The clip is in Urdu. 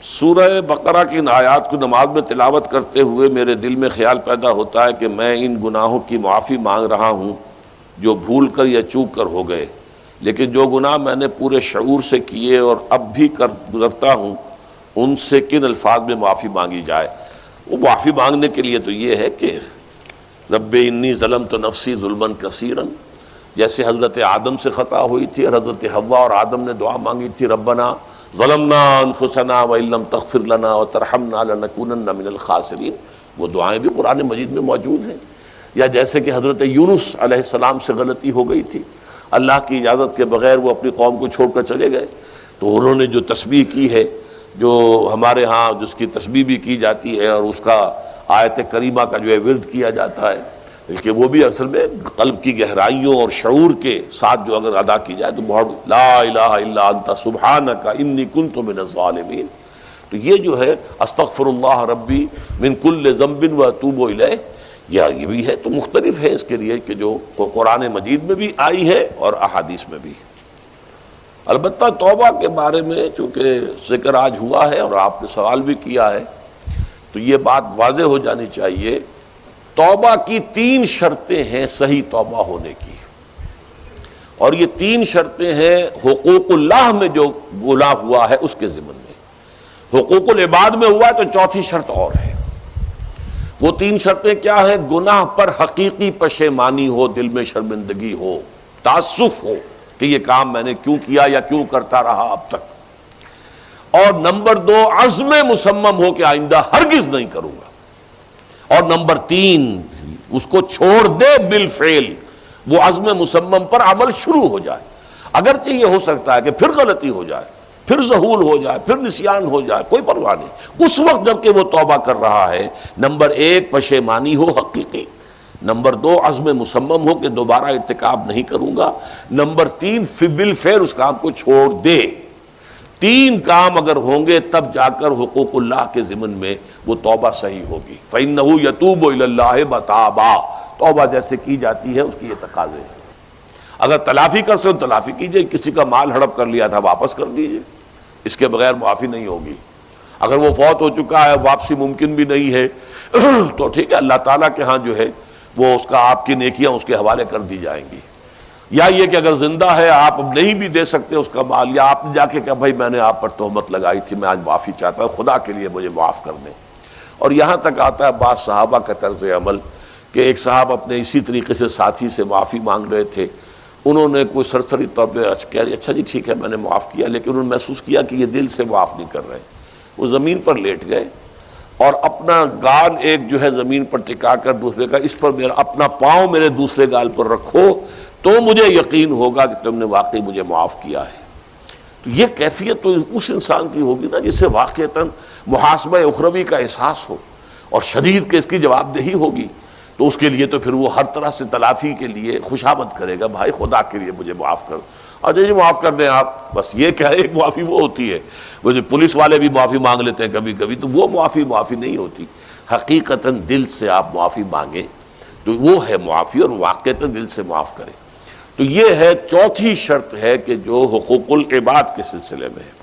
سورہ بقرہ کی ان آیات کو نماز میں تلاوت کرتے ہوئے میرے دل میں خیال پیدا ہوتا ہے کہ میں ان گناہوں کی معافی مانگ رہا ہوں جو بھول کر یا چوک کر ہو گئے، لیکن جو گناہ میں نے پورے شعور سے کیے اور اب بھی کر گزرتا ہوں ان سے کن الفاظ میں معافی مانگی جائے؟ وہ معافی مانگنے کے لیے تو یہ ہے کہ رب انی ظلمت نفسی ظلما کثیرا، جیسے حضرت آدم سے خطا ہوئی تھی اور حضرت حوا اور آدم نے دعا مانگی تھی ربنا ظلمنا انفسنا وان لم تغفر لنا وترحمنا لنکونن من الخاسرین، وہ دعائیں بھی قرآن مجید میں موجود ہیں۔ یا جیسے کہ حضرت یونس علیہ السلام سے غلطی ہو گئی تھی، اللہ کی اجازت کے بغیر وہ اپنی قوم کو چھوڑ کر چلے گئے، تو انہوں نے جو تسبیح کی ہے، جو ہمارے ہاں جس کی تسبیح بھی کی جاتی ہے اور اس کا آیت کریمہ کا جو ہے ورد کیا جاتا ہے، بلکہ وہ بھی اصل میں قلب کی گہرائیوں اور شعور کے ساتھ جو اگر ادا کی جائے تو بہت لا الہ الا انت سبحانک انی کنت من الظالمین، تو یہ جو ہے استغفر اللہ ربی من کل ذنب واتوب الیہ، یہ بھی ہے۔ تو مختلف ہے اس کے لیے کہ جو قرآن مجید میں بھی آئی ہے اور احادیث میں بھی۔ البتہ توبہ کے بارے میں چونکہ ذکر آج ہوا ہے اور آپ نے سوال بھی کیا ہے، تو یہ بات واضح ہو جانی چاہیے، توبہ کی 3 شرطیں ہیں صحیح توبہ ہونے کی، اور یہ 3 شرطیں ہیں حقوق اللہ میں جو گناہ ہوا ہے اس کے ضمن میں۔ حقوق العباد میں ہوا ہے تو 4تھی شرط اور ہے۔ وہ 3 شرطیں کیا ہیں؟ گناہ پر حقیقی پشیمانی ہو، دل میں شرمندگی ہو، تعسف ہو کہ یہ کام میں نے کیوں کیا یا کیوں کرتا رہا اب تک، اور نمبر 2 عزم مصمم ہو کہ آئندہ ہرگز نہیں کروں گا، اور نمبر 3 اس کو چھوڑ دے بالفعل، وہ عزم مصمم پر عمل شروع ہو جائے۔ اگرچہ یہ ہو سکتا ہے کہ پھر غلطی ہو جائے، پھر ذہول ہو جائے، پھر نسیان ہو جائے، کوئی پرواہ نہیں، اس وقت جب کہ وہ توبہ کر رہا ہے نمبر 1 پشیمانی ہو حقیقی، نمبر 2 عزم مصمم ہو کہ دوبارہ ارتکاب نہیں کروں گا، نمبر 3 بالفعل اس کام کو چھوڑ دے۔ 3 کام اگر ہوں گے تب جا کر حقوق اللہ کے ضمن میں وہ توبہ صحیح ہوگی۔ فَإِنَّهُ يَتُوبُ إِلَى اللَّهِ مَتَابًا، توبہ جیسے کی جاتی ہے اس کی یہ تقاضے ہیں۔ اگر تلافی کر سکتے تلافی کیجئے، کسی کا مال ہڑپ کر لیا تھا واپس کر دیجئے، اس کے بغیر معافی نہیں ہوگی۔ اگر وہ فوت ہو چکا ہے، واپسی ممکن بھی نہیں ہے، تو ٹھیک ہے، اللہ تعالیٰ کے ہاں جو ہے وہ اس کا آپ کی نیکیاں اس کے حوالے کر دی جائیں گی۔ یا یہ کہ اگر زندہ ہے آپ اب نہیں بھی دے سکتے اس کا مال، یا آپ نے جا کے کہا بھائی میں نے آپ پر تہمت لگائی تھی، میں آج معافی چاہتا ہوں، خدا کے لیے مجھے معاف کر دیں۔ اور یہاں تک آتا ہے بعض صحابہ کا طرز عمل کہ ایک صاحب اپنے اسی طریقے سے ساتھی سے معافی مانگ رہے تھے، انہوں نے کوئی سرسری طور پہ کہا اچھا جی ٹھیک ہے میں نے معاف کیا، لیکن انہوں نے محسوس کیا کہ یہ دل سے معاف نہیں کر رہے، وہ زمین پر لیٹ گئے اور اپنا گال ایک جو ہے زمین پر ٹکا کر دوسرے کا، اس پر میرا اپنا پاؤں میرے دوسرے گال پر رکھو تو مجھے یقین ہوگا کہ تم نے واقعی مجھے معاف کیا ہے۔ تو یہ کیفیت تو اس انسان کی ہوگی نا جسے واقعتاً محاسبہ اخروی کا احساس ہو اور شدید کہ اس کی جواب دہی ہوگی، تو اس کے لیے تو پھر وہ ہر طرح سے تلافی کے لیے خوشامد کرے گا، بھائی خدا کے لیے مجھے معاف کر، اچھا جی معاف کر دیں آپ، بس یہ کیا ہے، ایک معافی وہ ہوتی ہے، وہ جو پولیس والے بھی معافی مانگ لیتے ہیں کبھی کبھی، تو وہ معافی نہیں ہوتی، حقیقتاً دل سے آپ معافی مانگیں تو وہ ہے معافی، اور واقعتاً دل سے معاف کریں۔ تو یہ ہے 4تھی شرط ہے کہ جو حقوق العباد کے سلسلے میں ہے۔